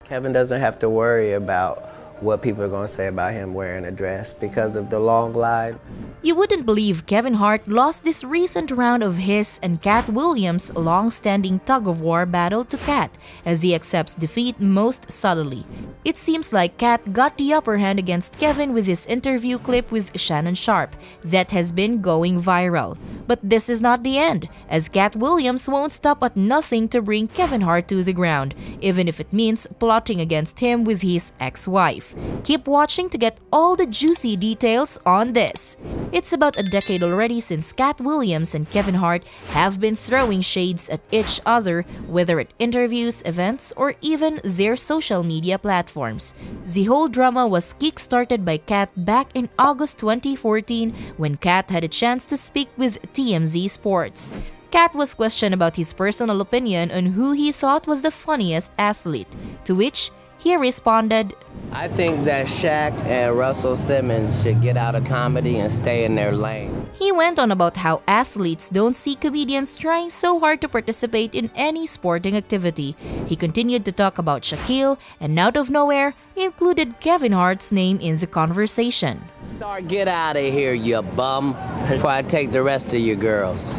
Kevin doesn't have to worry about what people are going to say about him wearing a dress because of the long line. You wouldn't believe Kevin Hart lost this recent round of his and Katt Williams' long-standing tug-of-war battle to Katt, as he accepts defeat most subtly. It seems like Katt got the upper hand against Kevin with his interview clip with Shannon Sharpe that has been going viral. But this is not the end, as Katt Williams won't stop at nothing to bring Kevin Hart to the ground, even if it means plotting against him with his ex-wife. Keep watching to get all the juicy details on this. It's about a decade already since Katt Williams and Kevin Hart have been throwing shades at each other, whether at interviews, events, or even their social media platforms. The whole drama was kick-started by Katt back in August 2014 when Katt had a chance to speak with TMZ Sports. Katt was questioned about his personal opinion on who he thought was the funniest athlete, to which he responded, I think that Shaq and Russell Simmons should get out of comedy and stay in their lane. He went on about how athletes don't see comedians trying so hard to participate in any sporting activity. He continued to talk about Shaquille and out of nowhere included Kevin Hart's name in the conversation. Get out of here, you bum, before I take the rest of you girls.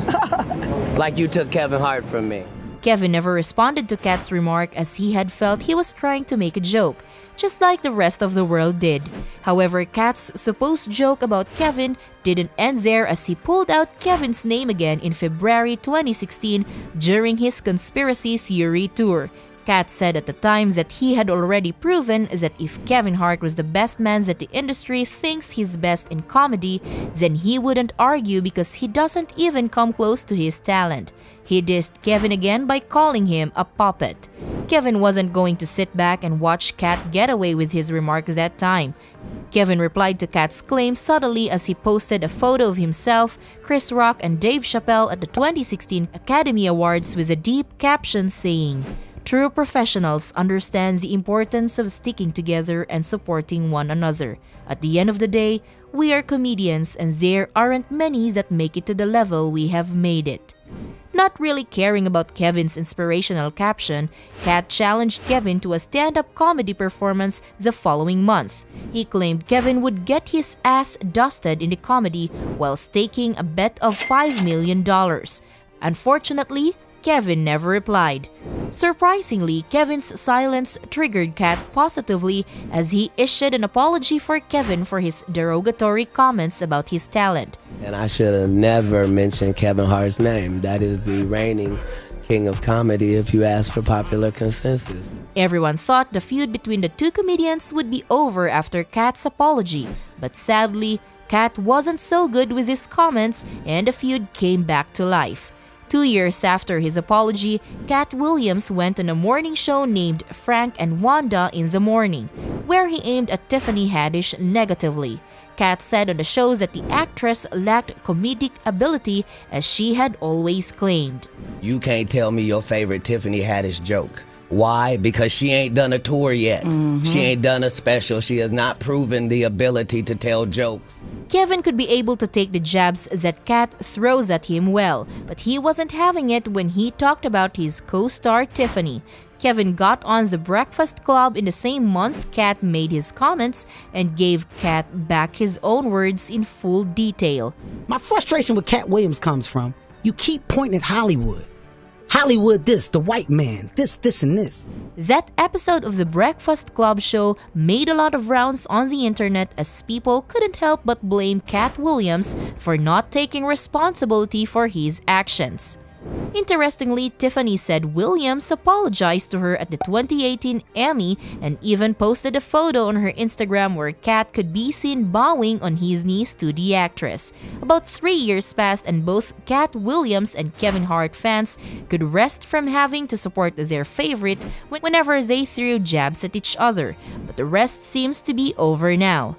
Like you took Kevin Hart from me. Kevin never responded to Katt's remark as he had felt he was trying to make a joke, just like the rest of the world did. However, Katt's supposed joke about Kevin didn't end there as he pulled out Kevin's name again in February 2016 during his conspiracy theory tour. Katt said at the time that he had already proven that if Kevin Hart was the best man that the industry thinks he's best in comedy, then he wouldn't argue because he doesn't even come close to his talent. He dissed Kevin again by calling him a puppet. Kevin wasn't going to sit back and watch Katt get away with his remark that time. Kevin replied to Katt's claim subtly as he posted a photo of himself, Chris Rock, and Dave Chappelle at the 2016 Academy Awards with a deep caption saying, "True professionals understand the importance of sticking together and supporting one another. At the end of the day, we are comedians and there aren't many that make it to the level we have made it." Not really caring about Kevin's inspirational caption, Katt challenged Kevin to a stand-up comedy performance the following month. He claimed Kevin would get his ass dusted in the comedy while staking a bet of $5 million. Unfortunately, Kevin never replied. Surprisingly, Kevin's silence triggered Katt positively as he issued an apology for Kevin for his derogatory comments about his talent. And I should have never mentioned Kevin Hart's name. That is the reigning king of comedy if you ask for popular consensus. Everyone thought the feud between the two comedians would be over after Katt's apology, but sadly, Katt wasn't so good with his comments and the feud came back to life. 2 years after his apology, Katt Williams went on a morning show named Frank and Wanda in the Morning, where he aimed at Tiffany Haddish negatively. Katt said on the show that the actress lacked comedic ability as she had always claimed. You can't tell me your favorite Tiffany Haddish joke. Why? Because she ain't done a tour yet. She ain't done a special. She has not proven the ability to tell jokes. Kevin could be able to take the jabs that Katt throws at him well, but he wasn't having it when he talked about his co-star Tiffany. Kevin got on The Breakfast Club in the same month Katt made his comments and gave Katt back his own words in full detail. My frustration with Katt Williams comes from, you keep pointing at Hollywood. Hollywood this, the white man, this, and this. That episode of The Breakfast Club show made a lot of rounds on the internet as people couldn't help but blame Katt Williams for not taking responsibility for his actions. Interestingly, Tiffany said Williams apologized to her at the 2018 Emmy and even posted a photo on her Instagram where Katt could be seen bowing on his knees to the actress. About 3 years passed and both Katt Williams and Kevin Hart fans could rest from having to support their favorite whenever they threw jabs at each other, but the rest seems to be over now.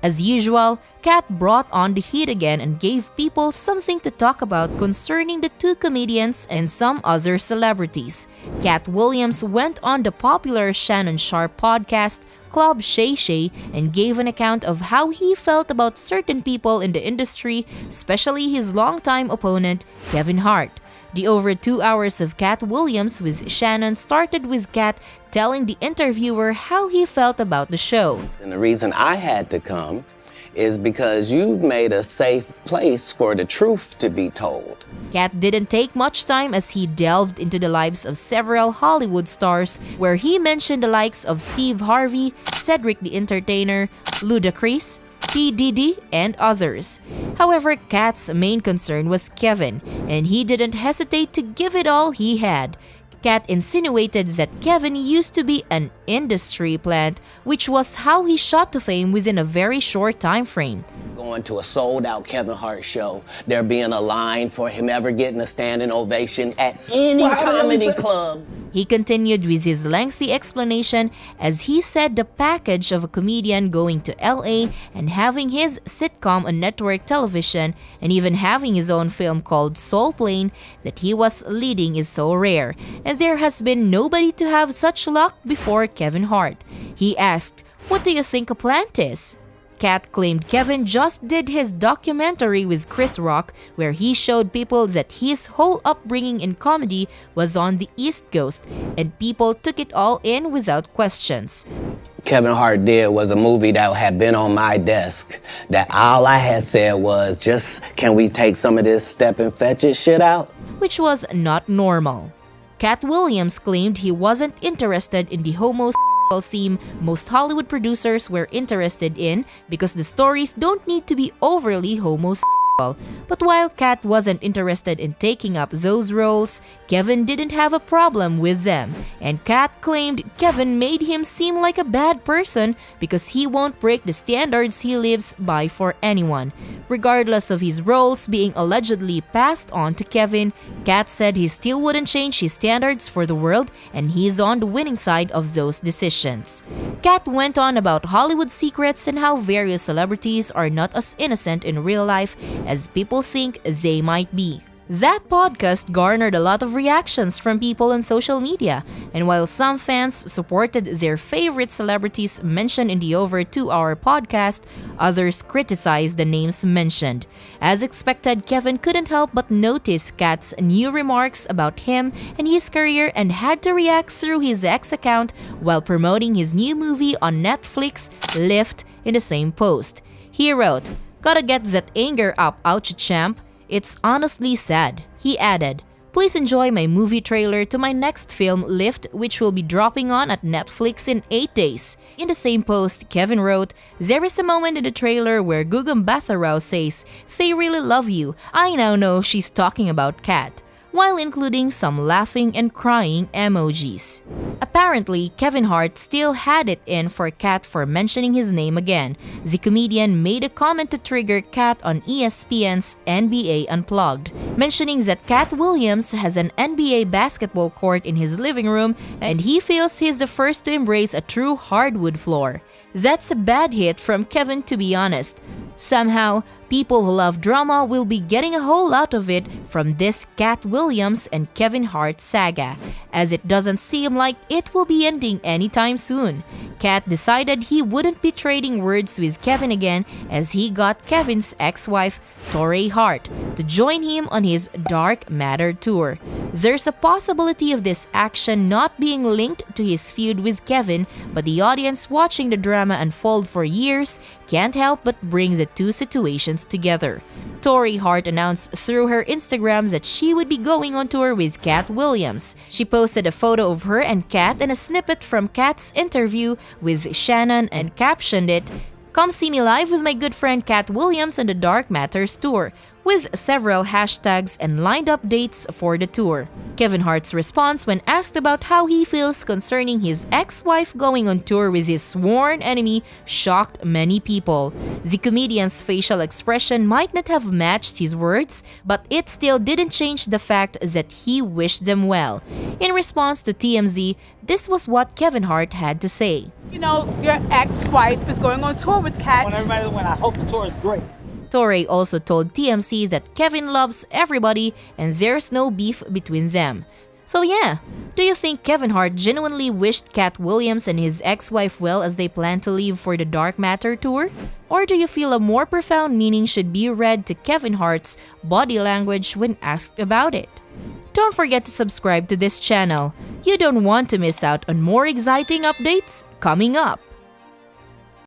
As usual, Katt brought on the heat again and gave people something to talk about concerning the two comedians and some other celebrities. Katt Williams went on the popular Shannon Sharpe podcast, Club Shay Shay, and gave an account of how he felt about certain people in the industry, especially his longtime opponent, Kevin Hart. The over 2 hours of Katt Williams with Shannon started with Katt telling the interviewer how he felt about the show. And the reason I had to come is because you made a safe place for the truth to be told. Katt didn't take much time as he delved into the lives of several Hollywood stars, where he mentioned the likes of Steve Harvey, Cedric the Entertainer, Ludacris, P. Diddy, and others. However, Katt's main concern was Kevin, and he didn't hesitate to give it all he had. Katt insinuated that Kevin used to be an industry plant, which was how he shot to fame within a very short time frame. Going to a sold-out Kevin Hart show, there being a line for him ever getting a standing ovation at any comedy club. He continued with his lengthy explanation as he said the package of a comedian going to LA and having his sitcom on network television and even having his own film called Soul Plane that he was leading is so rare, and there has been nobody to have such luck before Kevin Hart. He asked, "What do you think a plant is?" Katt claimed Kevin just did his documentary with Chris Rock, where he showed people that his whole upbringing in comedy was on the East Coast, and people took it all in without questions. Kevin Hart did was a movie that had been on my desk, that all I had said was, just, can we take some of this step and fetch it shit out? Which was not normal. Katt Williams claimed he wasn't interested in the homosexual theme most Hollywood producers were interested in because the stories don't need to be overly homosexual. But while Katt wasn't interested in taking up those roles, Kevin didn't have a problem with them, and Katt claimed Kevin made him seem like a bad person because he won't break the standards he lives by for anyone. Regardless of his roles being allegedly passed on to Kevin, Katt said he still wouldn't change his standards for the world, and he's on the winning side of those decisions. Katt went on about Hollywood secrets and how various celebrities are not as innocent in real life as people think they might be. That podcast garnered a lot of reactions from people on social media, and while some fans supported their favorite celebrities mentioned in the over 2-hour podcast, others criticized the names mentioned. As expected, Kevin couldn't help but notice Katt's new remarks about him and his career and had to react through his X account while promoting his new movie on Netflix, Lift, in the same post. He wrote, "Gotta get that anger up, ouch champ. It's honestly sad." He added, "Please enjoy my movie trailer to my next film, Lift, which will be dropping on at Netflix in 8 days. In the same post, Kevin wrote, "There is a moment in the trailer where Gugam Batharao says, 'They really love you.' I now know she's talking about Katt," while including some laughing and crying emojis. Apparently, Kevin Hart still had it in for Katt for mentioning his name again. The comedian made a comment to trigger Katt on ESPN's NBA Unplugged, mentioning that Katt Williams has an NBA basketball court in his living room and he feels he's the first to embrace a true hardwood floor. That's a bad hit from Kevin, to be honest. Somehow, people who love drama will be getting a whole lot of it from this Katt Williams and Kevin Hart saga, as it doesn't seem like it will be ending anytime soon. Katt decided he wouldn't be trading words with Kevin again as he got Kevin's ex-wife, Torrey Hart, to join him on his Dark Matter tour. There's a possibility of this action not being linked to his feud with Kevin, but the audience watching the drama unfold for years can't help but bring the two situations together. Torrey Hart announced through her Instagram that she would be going on tour with Katt Williams. She posted a photo of her and Katt and a snippet from Katt's interview with Shannon and captioned it, "Come see me live with my good friend Katt Williams on the Dark Matters tour," with several hashtags and lined up dates for the tour. Kevin Hart's response when asked about how he feels concerning his ex-wife going on tour with his sworn enemy shocked many people. The comedian's facial expression might not have matched his words, but it still didn't change the fact that he wished them well. In response to TMZ, this was what Kevin Hart had to say. You know, your ex-wife is going on tour with Katt. I want everybody to win. I hope the tour is great. Torrey also told TMZ that Kevin loves everybody and there's no beef between them. So yeah, do you think Kevin Hart genuinely wished Katt Williams and his ex-wife well as they plan to leave for the Dark Matter tour? Or do you feel a more profound meaning should be read to Kevin Hart's body language when asked about it? Don't forget to subscribe to this channel. You don't want to miss out on more exciting updates coming up.